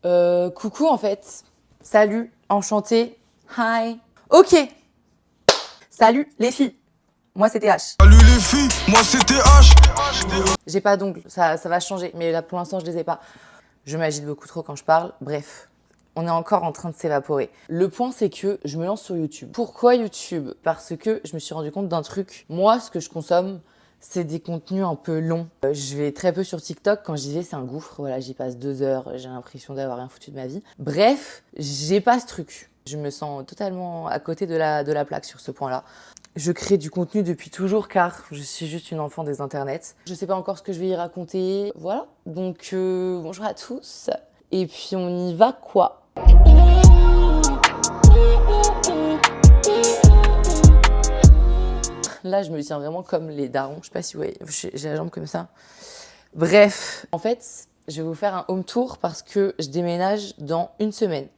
Coucou en fait. Salut, enchantée. Hi. Ok. Salut les filles. Moi c'était H. Salut les filles, moi c'était H. J'ai pas d'ongles, ça va changer, mais là pour l'instant je les ai pas. Je m'agite beaucoup trop quand je parle. Bref, on est encore en train de s'évaporer. Le point c'est que je me lance sur YouTube. Pourquoi YouTube? Parce que je me suis rendu compte d'un truc. Moi, ce que je consomme, c'est des contenus un peu longs. Je vais très peu sur TikTok. Quand j'y vais, c'est un gouffre. Voilà, j'y passe 2 heures. J'ai l'impression d'avoir rien foutu de ma vie. Bref, j'ai pas ce truc. Je me sens totalement à côté de la plaque sur ce point-là. Je crée du contenu depuis toujours car je suis juste une enfant des internets. Je sais pas encore ce que je vais y raconter. Voilà. Donc bonjour à tous. Et puis on y va quoi? Là, je me tiens vraiment comme les darons. Je sais pas si vous voyez, j'ai la jambe comme ça. Bref, en fait, je vais vous faire un home tour parce que je déménage dans une semaine.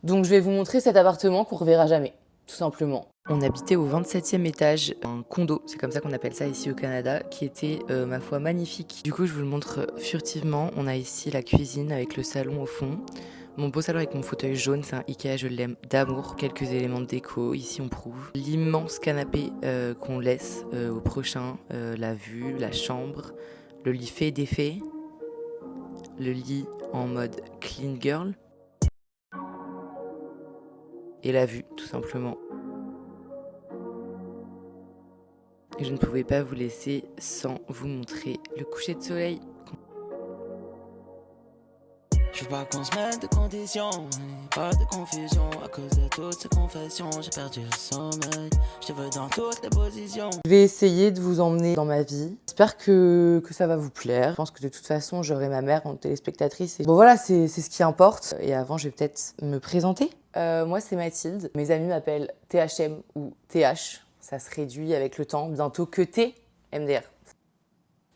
Donc, je vais vous montrer cet appartement qu'on reverra jamais, tout simplement. On habitait au 27e étage, un condo, c'est comme ça qu'on appelle ça ici au Canada, qui était, ma foi, magnifique. Du coup, je vous le montre furtivement. On a ici la cuisine avec le salon au fond. Mon beau salon avec mon fauteuil jaune, c'est un Ikea, je l'aime d'amour. Quelques éléments de déco, ici on prouve. L'immense canapé qu'on laisse au prochain, la vue, la chambre, le lit fait et défait, le lit en mode clean girl et la vue tout simplement. Et je ne pouvais pas vous laisser sans vous montrer le coucher de soleil. Je veux pas qu'on se mette de conditions, pas de confusion. À cause de toutes ces confessions, j'ai perdu le sommeil. Je te veux dans toutes les positions. Je vais essayer de vous emmener dans ma vie. J'espère que ça va vous plaire. Je pense que de toute façon, j'aurai ma mère en téléspectatrice. Et bon voilà, c'est ce qui importe. Et avant, je vais peut-être me présenter. Moi, c'est Mathilde. Mes amis m'appellent THM ou TH. Ça se réduit avec le temps. Bientôt que T, MDR.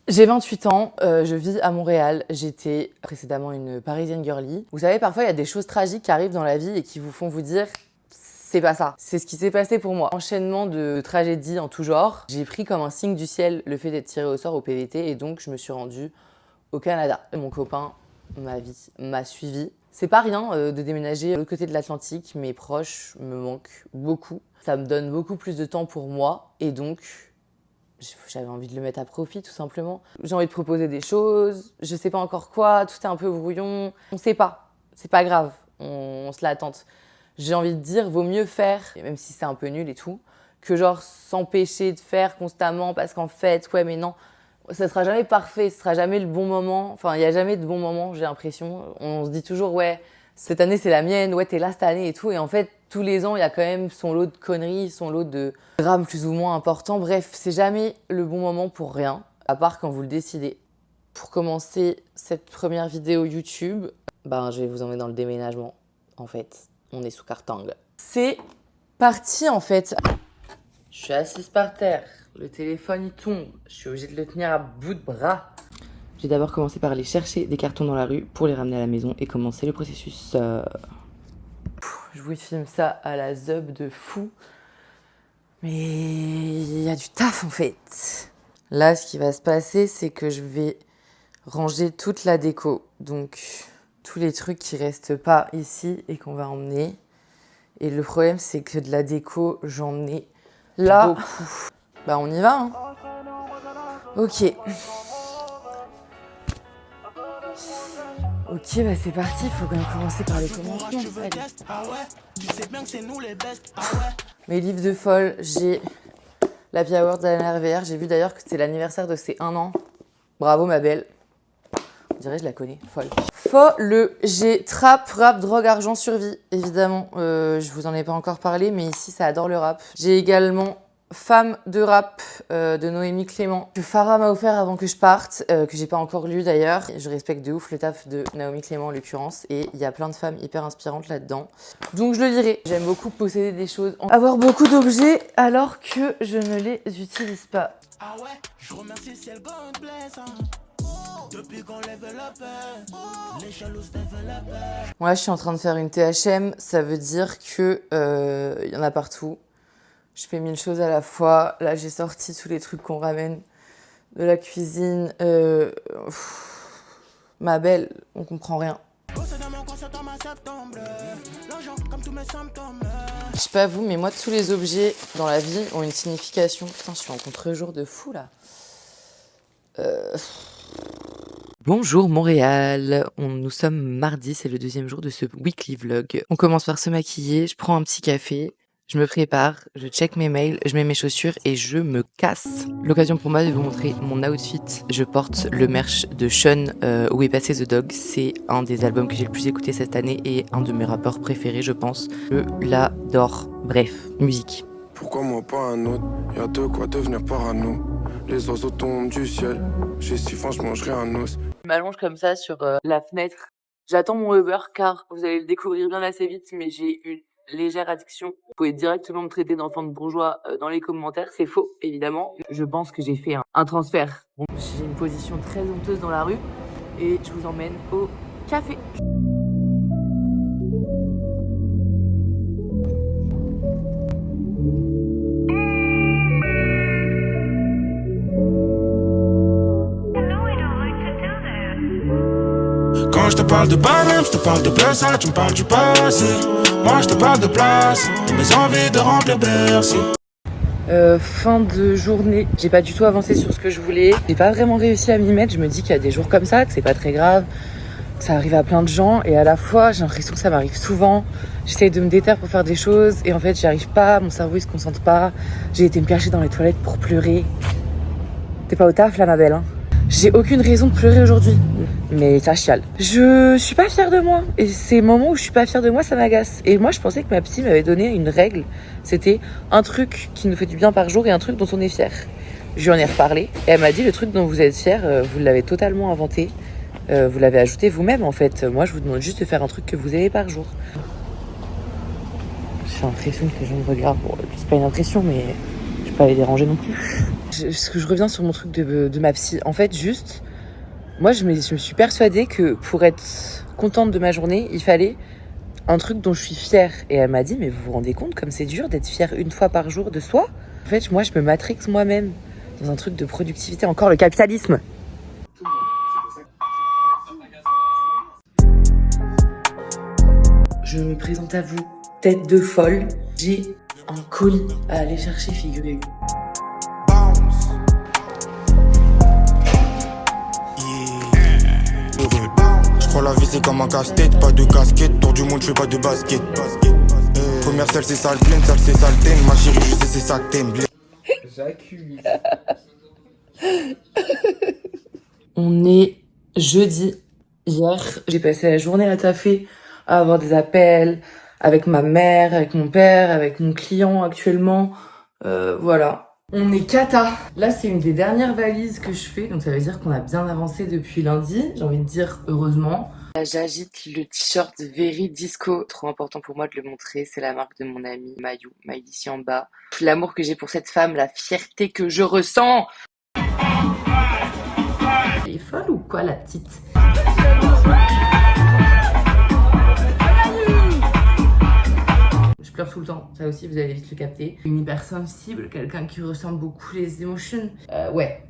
J'ai 28 ans, je vis à Montréal. J'étais précédemment une parisienne girly. Vous savez, parfois, il y a des choses tragiques qui arrivent dans la vie et qui vous font vous dire c'est pas ça. C'est ce qui s'est passé pour moi. Enchaînement de tragédies en tout genre. J'ai pris comme un signe du ciel le fait d'être tirée au sort au PVT et donc je me suis rendue au Canada. Mon copain, ma vie, m'a suivi. C'est pas rien de déménager de l'autre côté de l'Atlantique. Mes proches me manquent beaucoup. Ça me donne beaucoup plus de temps pour moi et donc j'avais envie de le mettre à profit tout simplement. J'ai envie de proposer des choses, je sais pas encore quoi, tout est un peu brouillon. On sait pas, c'est pas grave, on se l'attente. J'ai envie de dire, vaut mieux faire, même si c'est un peu nul et tout, que genre s'empêcher de faire constamment parce qu'en fait, ouais mais non, ça sera jamais parfait, ce sera jamais le bon moment. Enfin, il y a jamais de bon moment, j'ai l'impression. On se dit toujours, ouais, cette année c'est la mienne, ouais t'es là cette année et tout. Et en fait, tous les ans, il y a quand même son lot de conneries, son lot de drames plus ou moins importants. Bref, c'est jamais le bon moment pour rien, à part quand vous le décidez. Pour commencer cette première vidéo YouTube, je vais vous emmener dans le déménagement. En fait, on est sous Cartang. C'est parti en fait. Je suis assise par terre, le téléphone il tombe, je suis obligée de le tenir à bout de bras. J'ai d'abord commencé par aller chercher des cartons dans la rue pour les ramener à la maison et commencer le processus. Je vous filme ça à la zeub de fou. Mais il y a du taf en fait. Là, ce qui va se passer, c'est que je vais ranger toute la déco. Donc, tous les trucs qui restent pas ici et qu'on va emmener. Et le problème, c'est que de la déco, j'en ai là beaucoup. On y va, hein. Ok. Ok, c'est parti, il faut quand même commencer par les commencements. Mes livres de folle, j'ai l'Happy Hour d'Anna RVR. J'ai vu d'ailleurs que c'était l'anniversaire de ses 1 an. Bravo ma belle. On dirait que je la connais, folle. Folle, j'ai trap, rap, drogue, argent, survie. Évidemment, je vous en ai pas encore parlé, mais ici ça adore le rap. J'ai également Femme de rap de Noémie Clément, que Farah m'a offert avant que je parte, que j'ai pas encore lu d'ailleurs. Je respecte de ouf le taf de Naomi Clément en l'occurrence, et il y a plein de femmes hyper inspirantes là-dedans. Donc je le lirai. J'aime beaucoup posséder des choses, avoir beaucoup d'objets alors que je ne les utilise pas. Ah ouais, je remercie si elle God bless. Depuis qu'on level up, les jaloux développent. Moi, je suis en train de faire une THM, ça veut dire que y en a partout. Je fais 1000 choses à la fois. Là, j'ai sorti tous les trucs qu'on ramène de la cuisine. Ma belle, on comprend rien. Je sais pas vous, mais moi, tous les objets dans la vie ont une signification. Putain, je suis en contre-jour de fou, là. Bonjour Montréal, nous sommes mardi, c'est le deuxième jour de ce weekly vlog. On commence par se maquiller, je prends un petit café, je me prépare, je check mes mails, je mets mes chaussures et je me casse. L'occasion pour moi de vous montrer mon outfit. Je porte le merch de Sean, Où est passé The Dog. C'est un des albums que j'ai le plus écouté cette année et un de mes rappeurs préférés, je pense. Je l'adore. Bref, musique. Pourquoi moi pas un autre? Y'a de quoi devenir parano. Les oiseaux tombent du ciel. J'ai si faim, je mangerai un os. Je m'allonge comme ça sur la fenêtre. J'attends mon Uber car vous allez le découvrir bien assez vite, mais j'ai une légère addiction. Vous pouvez directement me traiter d'enfant de bourgeois dans les commentaires. C'est faux, évidemment. Je pense que j'ai fait un transfert. Bon, j'ai une position très honteuse dans la rue et je vous emmène au café. Quand je te parle de Paname, je te parle de Versailles, tu me parles du passé. Moi je te parle de place, de mes envies de remplir Bercy. Fin de journée, j'ai pas du tout avancé sur ce que je voulais. J'ai pas vraiment réussi à m'y mettre. Je me dis qu'il y a des jours comme ça, que c'est pas très grave, que ça arrive à plein de gens. Et à la fois, j'ai l'impression que ça m'arrive souvent. J'essaye de me déterre pour faire des choses et en fait, j'y arrive pas. Mon cerveau il se concentre pas. J'ai été me cacher dans les toilettes pour pleurer. T'es pas au taf là, ma belle, hein? J'ai aucune raison de pleurer aujourd'hui, mais ça chiale. Je suis pas fière de moi, et ces moments où je suis pas fière de moi, ça m'agace. Et moi, je pensais que ma psy m'avait donné une règle, c'était un truc qui nous fait du bien par jour et un truc dont on est fier. Je lui en ai reparlé, et elle m'a dit le truc dont vous êtes fier, vous l'avez totalement inventé, vous l'avez ajouté vous-même en fait. Moi, je vous demande juste de faire un truc que vous aimez par jour. J'ai l'impression que les gens me regardent, bon, c'est pas une impression, mais je vais pas les déranger non plus. Je reviens sur mon truc de ma psy. En fait, juste, moi, je me suis persuadée que pour être contente de ma journée, il fallait un truc dont je suis fière. Et elle m'a dit, mais vous vous rendez compte comme c'est dur d'être fière une fois par jour de soi? En fait, moi, je me matrixe moi-même dans un truc de productivité. Encore le capitalisme. Je me présente à vous, tête de folle. J'ai un colis à aller chercher, figurez-vous. Je crois la vie c'est comme un casse-tête, pas de casquette, tour du monde je fais pas de basket. Commercial c'est sale pleine, sale c'est sale thème, ma chérie je sais c'est ça que t'aimes. J'accuse. On est jeudi. Hier, j'ai passé la journée à taffer, à avoir des appels avec ma mère, avec mon père, avec mon client actuellement. Voilà. On est cata. Là, c'est une des dernières valises que je fais, donc ça veut dire qu'on a bien avancé depuis lundi. J'ai envie de dire heureusement. Là, j'agite le t-shirt Very Disco. Trop important pour moi de le montrer. C'est la marque de mon ami Mayou, Maï ici en bas. L'amour que j'ai pour cette femme, la fierté que je ressens. Elle est folle ou quoi, la petite? Je pleure tout le temps, ça aussi vous allez vite le capter. Une hypersensible, quelqu'un qui ressent beaucoup les émotions. Ouais,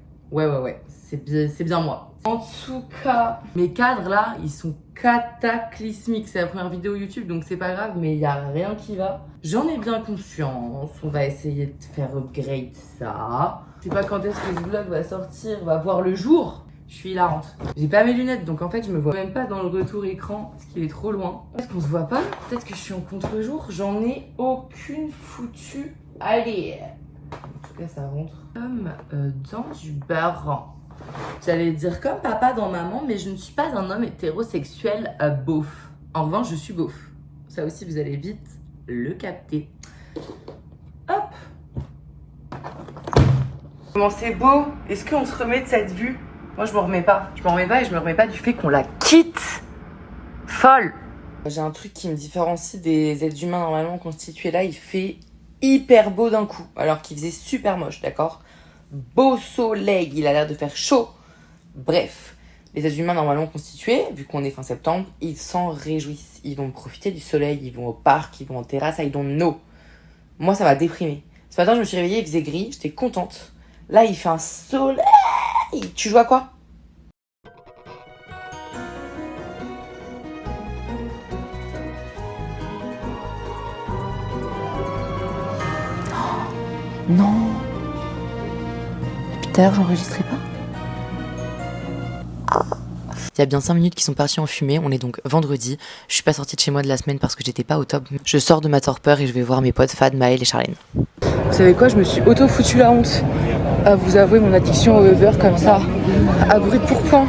c'est bien moi. En tout cas, mes cadres là, ils sont cataclysmiques. C'est la première vidéo YouTube, donc c'est pas grave, mais il y a rien qui va. J'en ai bien conscience, on va essayer de faire upgrade ça. Je sais pas quand est-ce que ce vlog va sortir, va voir le jour. Je suis hilarante. J'ai pas mes lunettes, donc en fait, je me vois même pas dans le retour écran parce qu'il est trop loin. Est-ce qu'on se voit pas? Peut-être que je suis en contre-jour. J'en ai aucune foutue. Allez. En tout cas, ça rentre comme dans du beurre. J'allais dire comme papa dans maman, mais je ne suis pas un homme hétérosexuel beauf. En revanche, je suis beauf. Ça aussi, vous allez vite le capter. Hop. Comment c'est beau. Est-ce qu'on se remet de cette vue? Moi, je m'en remets pas. Je m'en remets pas et je me remets pas du fait qu'on la quitte. Folle. J'ai un truc qui me différencie des êtres humains normalement constitués là. Il fait hyper beau d'un coup, alors qu'il faisait super moche, d'accord? Beau soleil, il a l'air de faire chaud. Bref, les êtres humains normalement constitués, vu qu'on est fin septembre, ils s'en réjouissent. Ils vont profiter du soleil, ils vont au parc, ils vont en terrasse, I don't know. Moi, ça m'a déprimé. Ce matin, je me suis réveillée, il faisait gris, j'étais contente. Là, il fait un soleil. Tu joues à quoi? Non. Depuis tout à l'heure, j'enregistrais pas. Il y a bien 5 minutes qui sont parties en fumée, on est donc vendredi. Je suis pas sortie de chez moi de la semaine parce que j'étais pas au top. Je sors de ma torpeur et je vais voir mes potes Fad, Maël et Charlène. Vous savez quoi, je me suis auto-foutu la honte à vous avouer mon addiction au Uber comme ça, à brut pour point,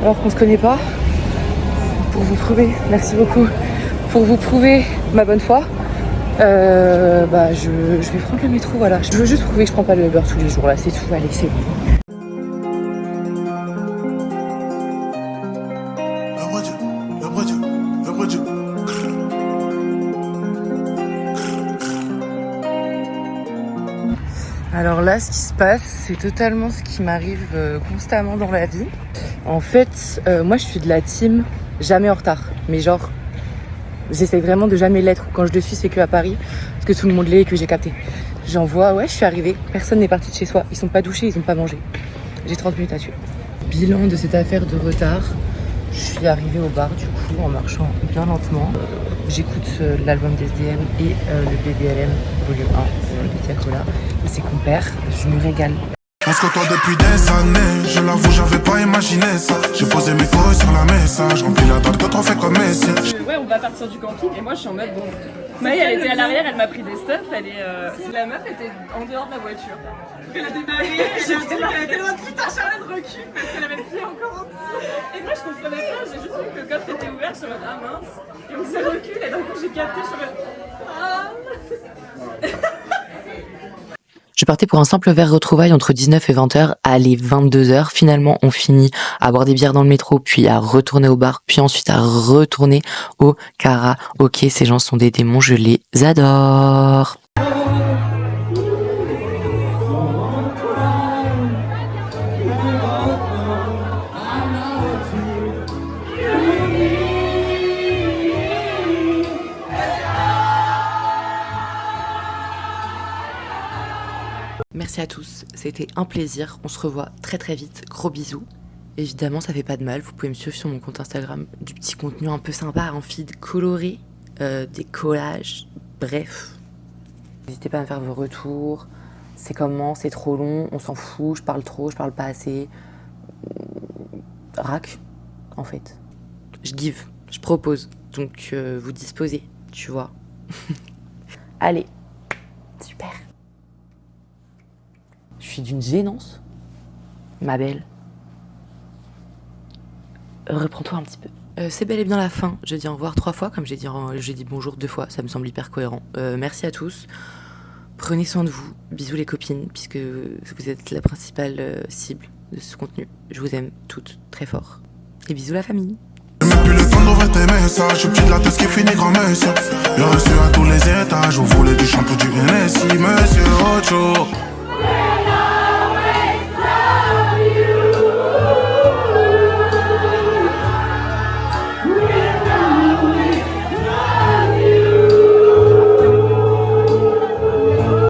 alors qu'on se connaît pas. Pour vous prouver, merci beaucoup, pour vous prouver ma bonne foi, je vais prendre le métro, voilà. Je veux juste prouver que je prends pas le Uber tous les jours, là, c'est tout, allez, c'est bon. Alors là, ce qui se passe, c'est totalement ce qui m'arrive constamment dans la vie. En fait, moi je suis de la team jamais en retard. Mais genre, j'essaye vraiment de jamais l'être. Quand je le suis, c'est que à Paris, parce que tout le monde l'est et que j'ai capté. J'envoie, ouais, je suis arrivée, personne n'est parti de chez soi. Ils sont pas douchés, ils ont pas mangé. J'ai 30 minutes à tuer. Bilan de cette affaire de retard. Je suis arrivée au bar du coup en marchant bien lentement. J'écoute l'album d'SDM et le BDLM volume 1 de Tiakola. C'est compère, je me régale. On se côtoie depuis des années, je l'avoue j'avais pas imaginé ça. J'ai posé mes couilles sur la message, rempli la dalle de trophées comme Messi. Ouais, on va partir du camping et moi je suis en mode bon. Maï elle était à l'arrière, elle m'a pris des stuff, la meuf était en dehors de la voiture. Elle a démarré, j'ai dit qu'elle était loin de putain, Charlotte recule parce qu'elle avait le pied encore en dessous. Et moi je comprenais pas, j'ai juste vu que le coffre était ouvert, je suis en mode ah mince. Et on s'est recule et d'un coup j'ai capté, je suis en mode ah. Je partais pour un simple verre retrouvaille entre 19 et 20h, allez 22h. Finalement, on finit à boire des bières dans le métro, puis à retourner au bar, puis ensuite à retourner au karaoké. Ces gens sont des démons, je les adore. Merci à tous, c'était un plaisir, on se revoit très très vite, gros bisous. Évidemment ça fait pas de mal, vous pouvez me suivre sur mon compte Instagram, du petit contenu un peu sympa, un feed coloré, des collages, bref. N'hésitez pas à me faire vos retours, c'est comment, c'est trop long, on s'en fout, je parle trop, je parle pas assez. Rac, en fait. Je give, je propose, donc vous disposez, tu vois. Allez, super. Je suis d'une gênance, ma belle. Reprends-toi un petit peu. C'est bel et bien la fin. J'ai dit au revoir 3 fois, comme j'ai dit bonjour 2 fois. Ça me semble hyper cohérent. Merci à tous. Prenez soin de vous. Bisous les copines, puisque vous êtes la principale cible de ce contenu. Je vous aime toutes très fort. Et bisous la famille. Même plus le temps d'ouvrir tes messages, petit de la tête qui finit grand monsieur. Le reçu à tous les étages, vous voulez du shampoo, du NSI, monsieur Ocho.